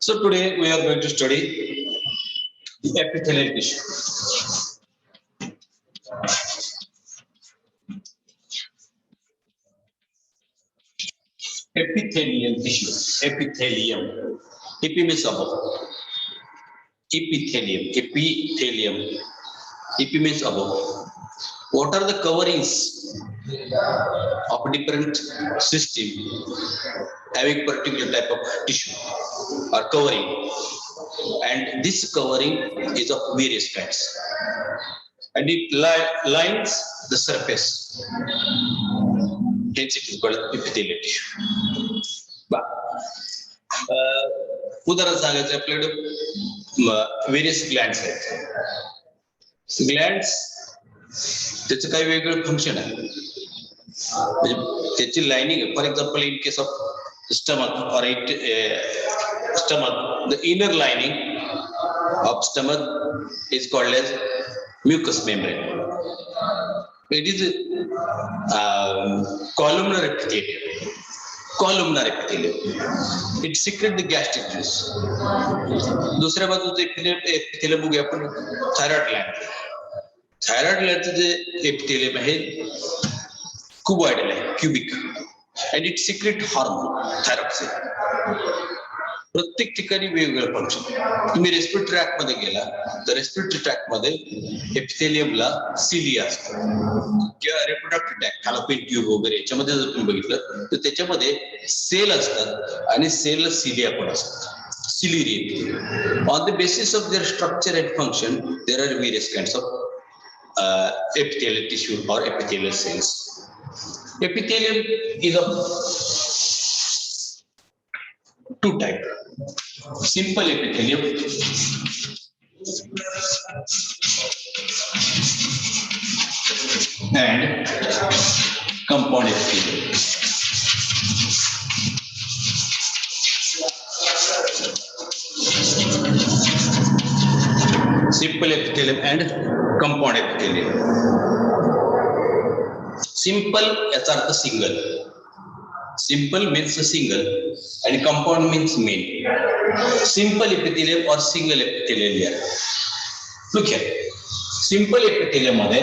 So today we are going to study epithelial tissue. Epithelial tissue. Epithelium. Epi means above. Epithelium. Epithelium. Epi means above. What are the coverings of different system having particular type of tissue or covering? And this covering is of various kinds. And it lines the surface. Hence it is called epithelial tissue. उदाहरण सांगायचं आपल्याकडे various glands आहेत. Glands त्याचं काही वेगळं function आहे. म्हणजे त्याची lining, for example in case of stomach or stomach, the inner lining of stomach is called as mucous membrane. It is columnar epithelium. Columnar epithelium. It secretes the gastric juice. दुसऱ्या बाजूचं epithelium बघूया आपण thyroid gland. Thyroid gland जे epithelium आहे खूप वाढलेलं आहे, cubic, and it secretes hormone, thyroxine. प्रत्येक ठिकाणी वेगवेगळं फंक्शन. तुम्ही रेस्पिरेटरी ट्रॅक्ट मध्ये गेला तर रेस्पिरेटरी ट्रॅक्ट मध्ये एपिथेलियमला सिलिया असतं किंवा रिप्रोडक्टिव्ह ट्रॅक्ट, फॅलोपियन ट्यूब वगैरे याच्यामध्ये जर तुम्ही बघितलं तर त्याच्यामध्ये सेल असतात आणि सेल सिलिया पण असतात, सिलिरी epithelium. On the basis of their structure and function, there are various kinds of epithelial tissue or epithelial cells. Epithelium is of two types. Simple epithelium and compound epithelium. Simple epithelium and compound epithelium. Simple याचा अर्थ single. Simple means single and compound means main. Simple epithelium or single epithelial layer. Look here. Simple epithelium मध्ये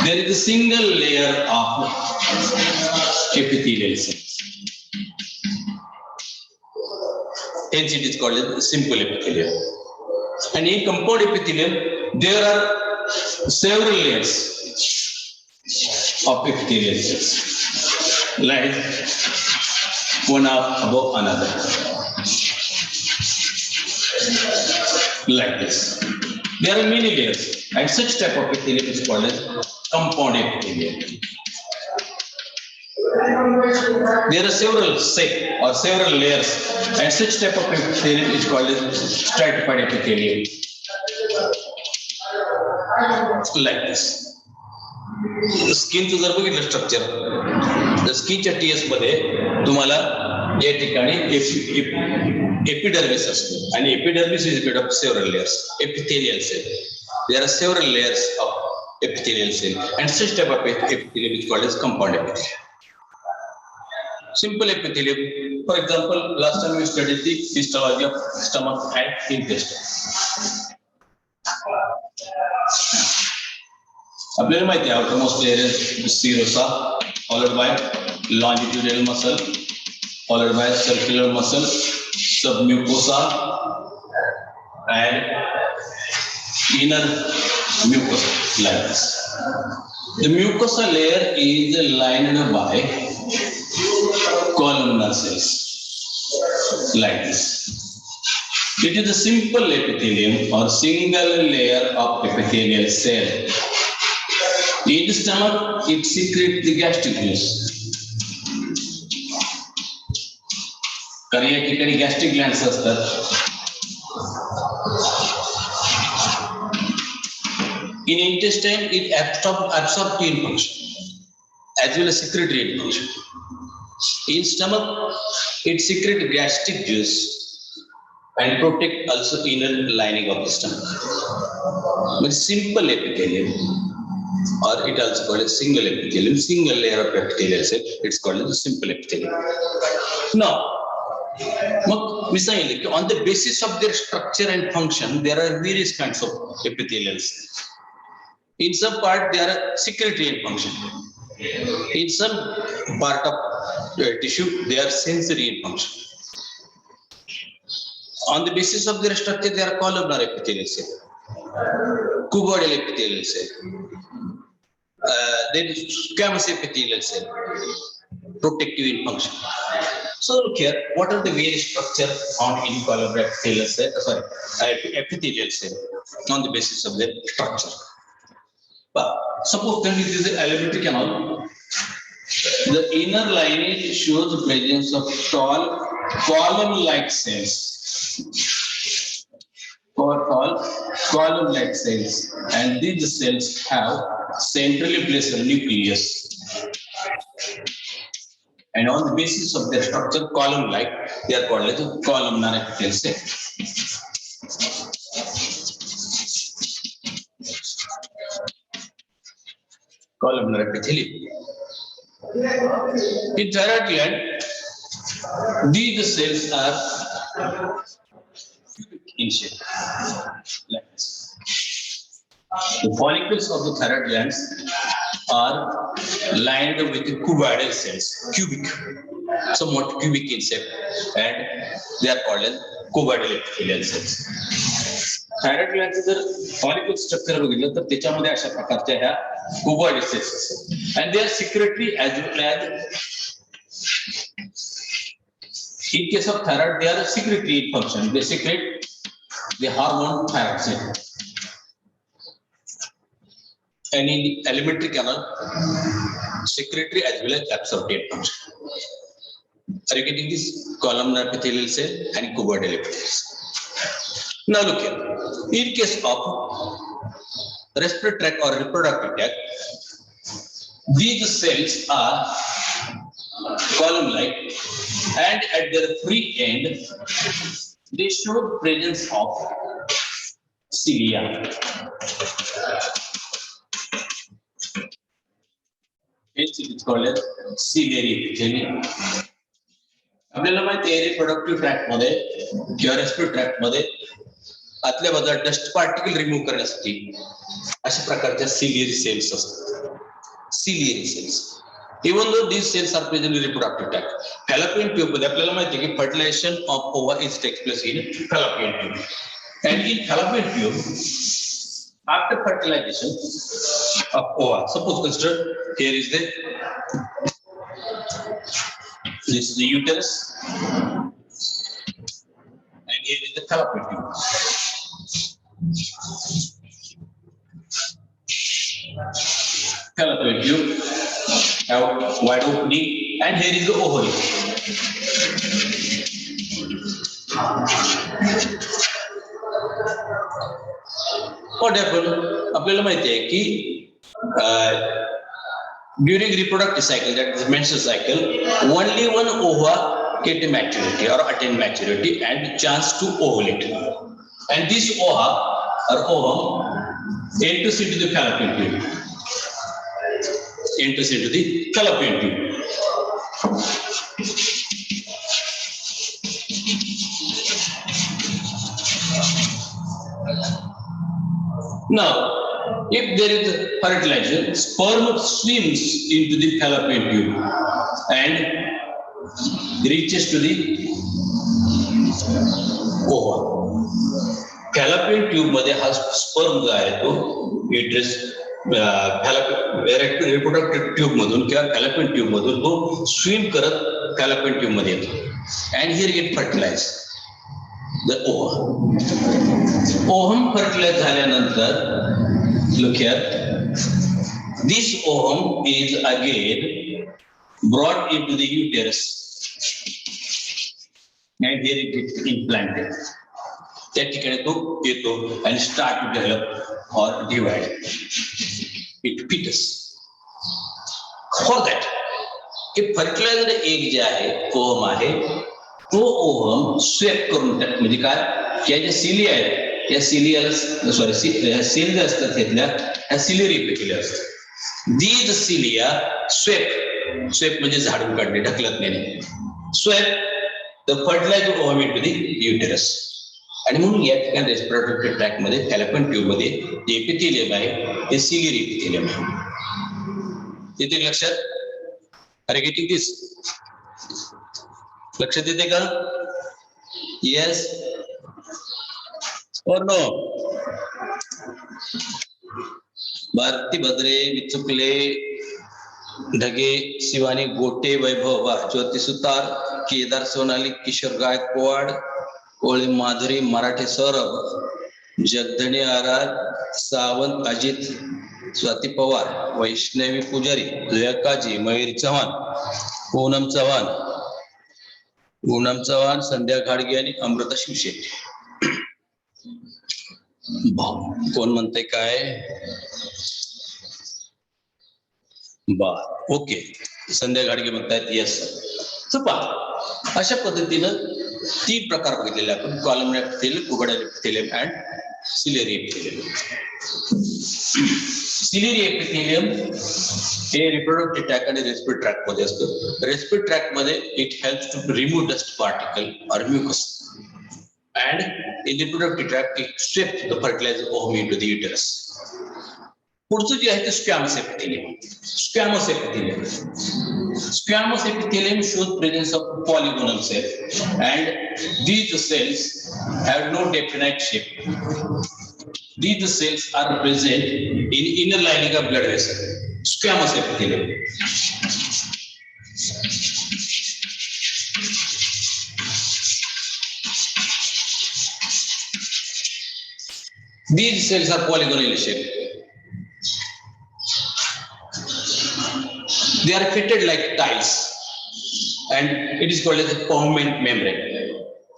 there is a single layer of epithelial cells. Hence it is called as simple epithelium. And in compound epithelium there are several layers of epithelial cells, like one above another, like this. There are many layers, and such type of epithelium is called as compound epithelium. There are several set or several layers, and such type of epithelium is called as stratified epithelium, like this. स्किनचं जर बघितलं structure, तर स्किनच्या TS मध्ये तुम्हाला या ठिकाणी epidermis असतो आणि epidermis is made of several layers, epithelial cell. There are several layers of epithelial cell and such type of epithelium is called as compound epithelium. Simple epithelium, for example, last time we studied the histology of stomach and intestine. आपल्याला माहिती आहे outermost layer is serosa, followed by longitudinal muscle, followed by circular muscle, submucosa, and inner mucosa, like this. The mucosa layer is lined by columnar cells, like this. It is a simple epithelium or single layer of epithelial cell. In the stomach, it secretes the gastric juice. कारण या ठिकाणी gastric glands असतात. In intestine, it absorptive function as well as secretory function. In stomach, it secretes gastric juice and protect also inner lining of the stomach. But simple epithelium, or it also called a single epithelium, single layer of epithelial cell, it's called as a simple epithelium. Now, मग मी सांगितलं की on the basis of their structure and function there are various kinds of epithelial cells. In some part they are secretory in function. In some part of tissue they are sensory in function. On the basis of their structure they are columnar epithelial cell, cuboidal epithelial cell, then squamous epithelial cell, protective in function. So look here, what are the various structure found in columnar epithelial cell, epithelial cell on the basis of their structure. Suppose that it is an alimentary canal. The inner lining shows the presence of tall column-like cells. Tall column-like cells, and these cells have centrally placed nucleus. And on the basis of their structure, column-like, they are called as columnar epithelial cells. Columnar epithelium. In thyroid gland, these cells are cubic in shape, like this. The follicles of the thyroid glands are lined with cuboidal cells, cubic, somewhat cubic in shape, and they are called as cuboidal epithelial cells. Thyroid ग्लँडचं जर follicle structure बघितलं तर त्याच्यामध्ये अशा प्रकारच्या ह्या cuboidal cells असतात. And they are secretory as well as in case of thyroid they are secretory in function. They secrete the hormone thyroxine. And in the alimentary canal, secretory as well as absorptive function. Are you getting this? Columnar epithelial cell and cuboidal epithelial cell. Now look here. In case of respiratory tract or reproductive tract, these cells are column-like, and at their free end, they show the presence of cilia. It is called as ciliary epithelium. आपल्याला माहिती आहे reproductive tract मध्ये किंवा respiratory tract मध्ये आतल्या बाजूला dust particle remove करण्यासाठी अशा प्रकारच्या सिलियरी सेल्स असतात. Ciliary cells. Even though these cells are present in reproductive tract. Fallopian tube मध्ये आपल्याला माहिती आहे की fertilization of ova is takes place in fallopian tube. And in fallopian tube after fertilization of ova, suppose consider here is this is the uterus and here is the fallopian tube. Fallopian tube have wide opening and here is the ovary. What happened? आपल्याला माहिती आहे की during reproductive cycle, that is menstrual cycle, only one ova get maturity or attain maturity and chance to ovulate. And this ova or ovum enters into the fallopian tube. Enters into the fallopian tube. Now, if there is fertilization, sperm swims into the fallopian tube and reaches to the ova. Fallopian tube मध्ये हा sperm जो आहे तो uterus reproductive tube मधून किंवा fallopian tube मधून तो swim करत fallopian tube मध्ये येतो and here get fertilized. The ovum. Ovum fertilized झाल्यानंतर, look here, this ovum is again brought into the uterus and here it is implanted. त्या ठिकाणी तो येतो and start to develop or divide. It fetus. For that, hey fertilized egg जे आहे, ovum आहे, तो ovum swap करून टाक, म्हणजे काय की ज्या सिलिया आहेत या सिलियाला सेल जे असतात घेतल्या ह्या सिलियरी एपिथेलिया असतात. दीज सिलिया स्वेप म्हणजे झाडून काढणे, ढकलत नेणे. Sweep the fertilizer ovum into the uterus. आणि म्हणून या ठिकाणी रेस्पिरेटरी ट्रॅक मध्ये फॅलोपियन ट्यूब मध्ये जे एपिथेलियम आहे ते सिलियरी एपिथेलियम आहे. येते लक्षात? अरे गेटिंग दिस? लक्षात येते का? येस और नो? भारती भद्रे, विचुकले, ढगे, शिवानी गोटे, वैभव वाघ, ज्योती सुतार, केदार सोनाली, किशोर गायकवाड, कोळी माधुरी, मराठे सौरभ, जगधणी आरार, सावंत अजित, स्वाती पवार, वैष्णवी पुजारी, काजी, मयूर चव्हाण, पूनम चव्हाण, संध्या घाडगे आणि अमृता शिवशेट्टी. कोण म्हणते काय? बर, ओके. संध्या घाडगे म्हणतायत येस सर. पहा, अशा पद्धतीनं 3 प्रकार बघितलेले आपण: columnar epithelium, cuboidal epithelium and ciliary epithelium. Ciliary epithelium हे रिप्रोडक्टिव्ह ट्रॅक आणि रेस्पिरेटरी ट्रॅक मध्ये असतं. रेस्पिरेटरी ट्रॅक मध्ये it helps to remove dust particle और mucus, and in the reproductive tract it strips the fertilizer ovum into the uterus. पुढचं जे आहे ते squamous epithelium. Squamous epithelium shows presence of polygonal cells, and these cells have no definite shape. These cells are present in inner lining of blood vessel. Squamous epithelium. These cells are polygonal shaped. They are fitted like tiles, and it is called as a Pohmann membrane.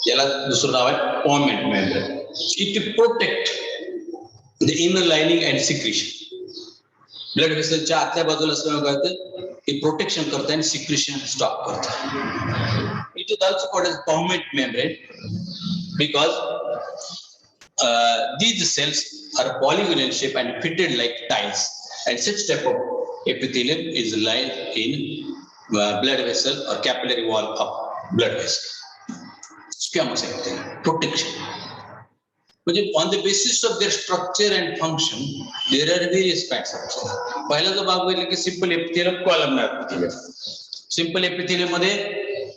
याला दुसरं नाव आहे Pohmann membrane. It protect the inner lining and secretion. Blood वेसलच्या आतल्या बाजूला असल्यामुळे काय होतं, हे प्रोटेक्शन करतं आणि सिक्रेशन स्टॉप करतं. It is also called as Pohmann membrane because these cells are polygonal shape and fitted like tiles, and such type of epithelium is lying in blood vessel or capillary wall of blood vessel. Squamous epithelium, protection. म्हणजे on the basis of their structure and function, there are various parts of it. पहिला जो भाग बघितला की simple epithelium, columnar epithelium. Simple epithelium मध्ये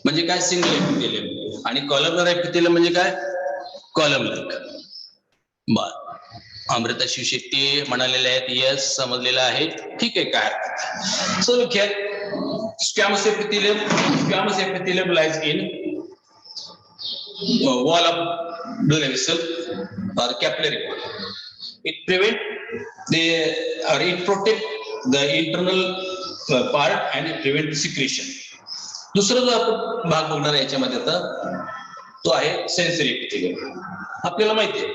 म्हणजे काय, single epithelium, आणि कॉलमनर एपिथेलियम म्हणजे काय, कॉलम लाईक. बर, अमृता शिवशेट्टी म्हणालेले आहेत यस, समजलेलं आहे, ठीक आहे, काय. So look here, squamous epithelium lies in wall of blood vessel or capillary wall. It protect the internal part and it prevent secretion. दुसरा जो आपण भाग बघणार आहे याच्यामध्ये आता, तो आहे सेन्सरी एपिथेलियम. आपल्याला माहिती आहे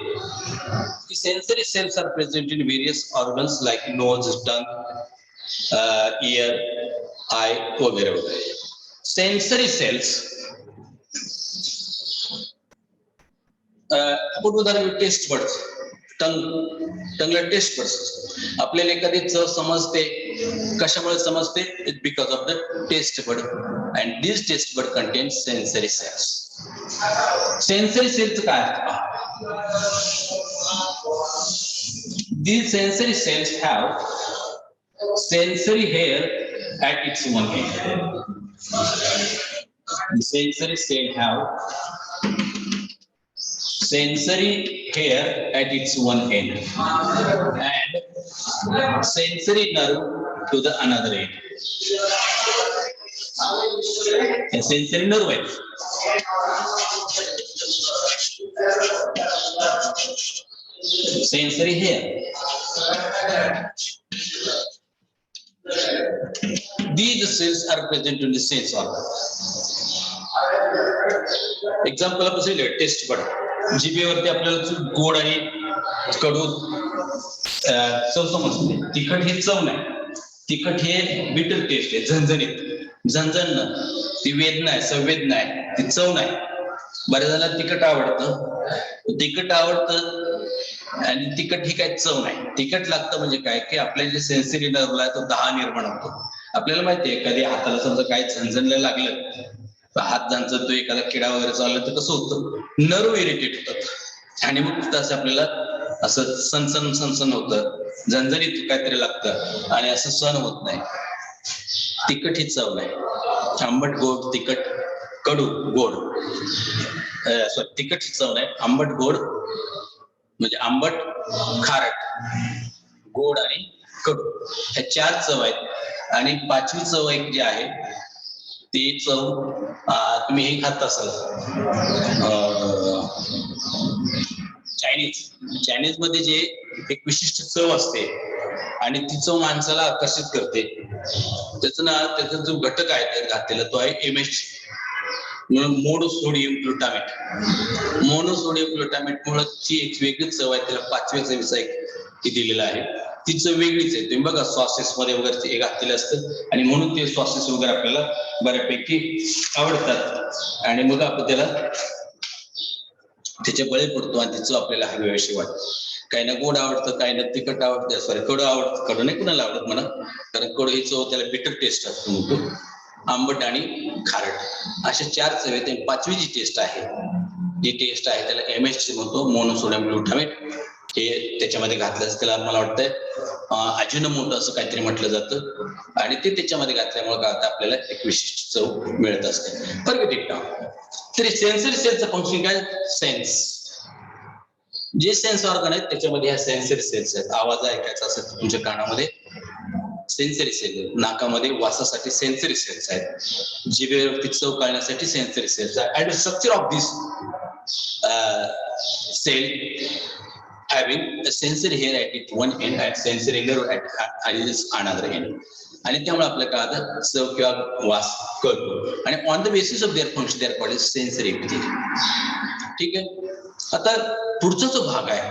की sensory cells are present in various organs like nose, tongue, ear, eye वगैरे वगैरे. सेन्सरी सेल्स आपण उदाहरण टेस्ट बड्स, टंगला टेस्ट बड्स. आपल्याला एखादी चव समजते, कशामुळे समजते? It because of the taste bud, and this taste bud contain sensory cells. Sensory cells काय असतात? These sensory cells have sensory hair at its one end. The sensory cell have sensory hair at its one end and sensory nerve to the another end. A sensory nerve. Sensory hair. These cells are present in the sense organ. Example आपण पाहिलं taste bud. जिभेवरती आपल्याला गोड आणि कडू चव समजते. तिखट हे चव नाही, तिखट हे बिटर टेस्ट आहे, झणझणीत, झणझण, ती वेदना आहे, संवेदना आहे, ती चव नाही. बऱ्याच जणांना तिखट आवडतं आणि तिखट ही काही चव नाही. तिखट लागतं म्हणजे काय की आपल्या जे सेन्सरी नर्वला तो 10 निर्माण होतो. आपल्याला माहितीये कधी हाताला समजा काही झणझणला लागलं हात जर तो एखादा किडा वगैरे चालला तर कसं होतं, नर्व इरिटेट होतात आणि मग तसं आपल्याला असं सनसन सनसन होतं, झणझणीत काहीतरी लागतं आणि असं सहन होत नाही. तिखट ही चव नाही. आंबट गोड तिखट कडू गोड, सॉरी तिखट ही चव नाही, आंबट गोड म्हणजे आंबट खारट गोड आणि कडू ह्या 4 चव आहेत. आणि 5वी चव एक जी आहे ती चव तुम्ही हे खात असाल चायनीज मध्ये जे एक विशिष्ट चव असते आणि ती चव माणसाला आकर्षित करते, त्याचा जो घटक आहे त्यात घातलेला तो आहे MSG म्हणून मोनोसोडियम ग्लुटामेट. मोनोसोडियम ग्लुटामेट मुळे ची एक वेगळी चव आहे, त्याला 5व्या चवीचा एक दिलेला आहे. ती चव वेगळीच आहे. तुम्ही बघा सॉसेस मध्ये वगैरे हे घातलेलं असतं आणि म्हणून ते सॉसेस वगैरे आपल्याला बऱ्यापैकी आवडतात आणि मग आपण त्याला त्याच्या बळी पडतो आणि तिचं आपल्याला हवीशी वाटतं. काही ना गोड आवडतं, काही ना तिखट आवडतं, सॉरी कडू आवडतं. कडू नाही कुणाला आवडत म्हणा, कारण कडू ही चव त्याला बिटर टेस्ट असतो म्हणतो, आंबट आणि खारट अशा 4 चव आहेत. 5वी जी टेस्ट आहे त्याला MSG म्हणतो, मोनोसोडियम ग्लुटामेट. हे त्याच्यामध्ये घातल्यास त्याला मला वाटतंय अजिनोमोटो असं काहीतरी म्हटलं जातं आणि ते त्याच्यामध्ये घातल्यामुळे काय होतं, आपल्याला एक विशिष्ट चव मिळत असते. Forget it now. तरी सेन्सरी सेलचं फंक्शन काय, सेन्स. जे सेन्स ऑर्गन आहेत त्याच्यामध्ये ह्या सेन्सरी सेल्स आहेत. आवाज ऐकायचा असेल तर तुमच्या कानामध्ये सेन्सरी सेल, नाकामध्ये वासासाठी सेन्सरी सेल्स आहेत, जिभेवरती चव कळण्यासाठी सेन्सरी सेल्स आहेत. And structure of this cell having a sensory hair at one end and sensory nerve at another end. आणि त्यामुळे आपल्याला काय होतं, चव किंवा वास कळतो आणि on the basis of their function they're called sensory epithelium. ठीक आहे. आता पुढचा जो भाग आहे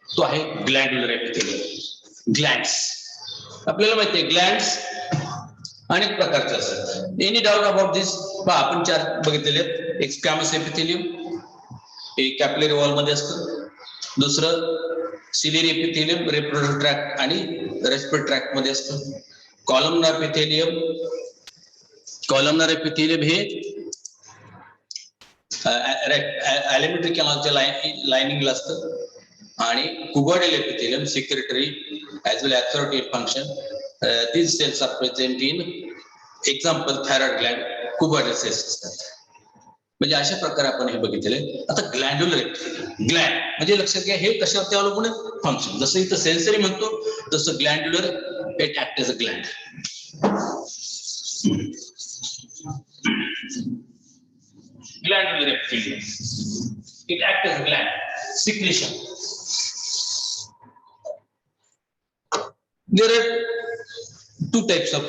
तो आहे ग्लँड्युलर एपिथेलियम. ग्लँड्स आपल्याला माहिती आहे, ग्लँड्स अनेक प्रकारचे असतात. Any doubt about this? आपण 4 बघितलेले आहेत. एक स्क्वॅमस एपिथेलियम, एक कॅपिलरी वॉल मध्ये असतं. दुसरं सिलियरी एपिथेलियम रिप्रोडक्टिव्ह ट्रॅक्ट आणि रेस्पिरेटरी ट्रॅक्ट मध्ये असतं. कॉलमनार एपिथेलियम हे एलिमेंटरी कॅनलच्या लाइनिंगला असतं आणि cuboidal epithelium secretory as well authoritative function. these cells are present in example thyroid gland, cuboidal cells असतात. म्हणजे अशा प्रकारे आपण हे बघितले. आता ग्लँड्युलर ग्लँड म्हणजे लक्षात घ्या, हे कशावरती अवलंबून आहे, फंक्शन. जसं इथं सेन्सरी म्हणतो तसं glandular it act as a gland. Glandular epithelium it act as a gland. Secretion. There are 2 types of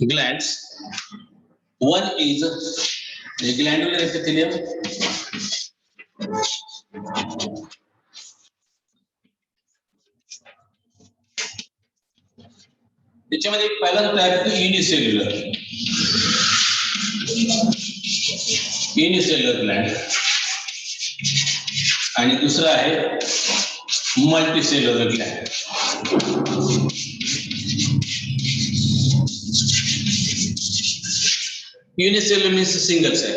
glands. One is a glandular epithelium. त्याच्यामध्ये पहिला टाइप युनिसेल्युलर ग्लँड आणि दुसरा आहे multicellular Gland. Unicellular means a single cell.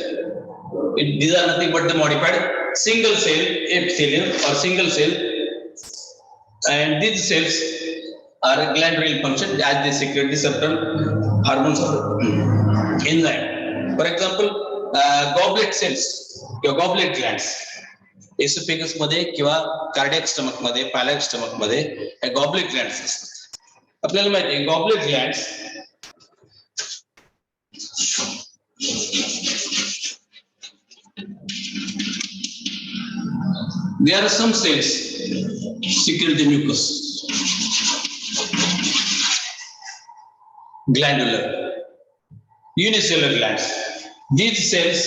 These are nothing but the modified single cell epithelium or single cell, and these cells are a glandular in function as they secrete the certain hormones or enzyme. For example, goblet cells किंवा goblet glands esophagus मध्ये किंवा cardiac stomach मध्ये, पायलॅक stomach मध्ये हे goblet glands असतात. आपल्याला माहिती आहे goblet glands there are some cells secrete the mucus. Glandular, unicellular glands. These cells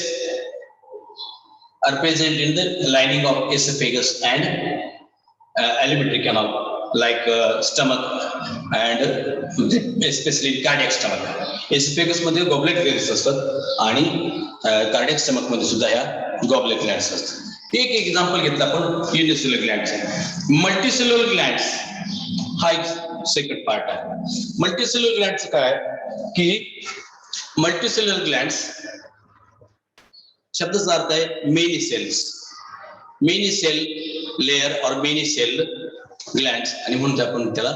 are present in the lining of esophagus and alimentary canal, like stomach and especially cardiac stomach. Esophagus मध्ये goblet glands असतात आणि cardiac stomach मध्ये सुद्धा ह्या goblet glands असतात. एक example घेतलं आपण युनिसेल्युलर ग्लँडचं. मल्टीसेल्युलर ग्लँड्स हा एक सेकंड पार्ट आहे. मल्टीसेल्युलर ग्लँडचं काय की मल्टीसेल्युलर ग्लँड्स शब्दाचा अर्थ आहे many cells, many cell layer or many cell glands, आणि म्हणून आपण त्याला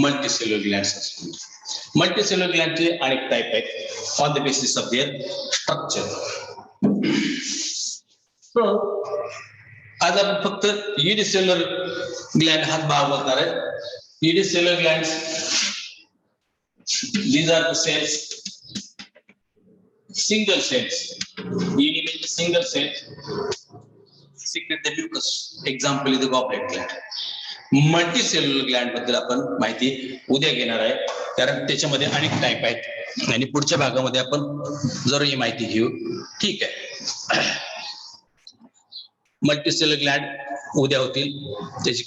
मल्टीसेल्युलर ग्लँड्स असं म्हणतो. मल्टीसेल्युलर ग्लँडचे अनेक टाईप आहेत on the basis of their structure. So आज आपण फक्त युनिसेल्युलर ग्लँड हाच भाग बघणार आहे. Unicellular glands, these are the cells, single cells. Uni means single cells secrete the mucus. Example is the goblet gland. Multicellular Gland बद्दल आपण माहिती उद्या घेणार आहे, कारण त्याच्यामध्ये अनेक टाईप आहेत आणि पुढच्या भागामध्ये आपण जरूर ही माहिती घेऊ. ठीक आहे. मल्टीसेल्युलर ग्लँड उद्या होतील, त्याची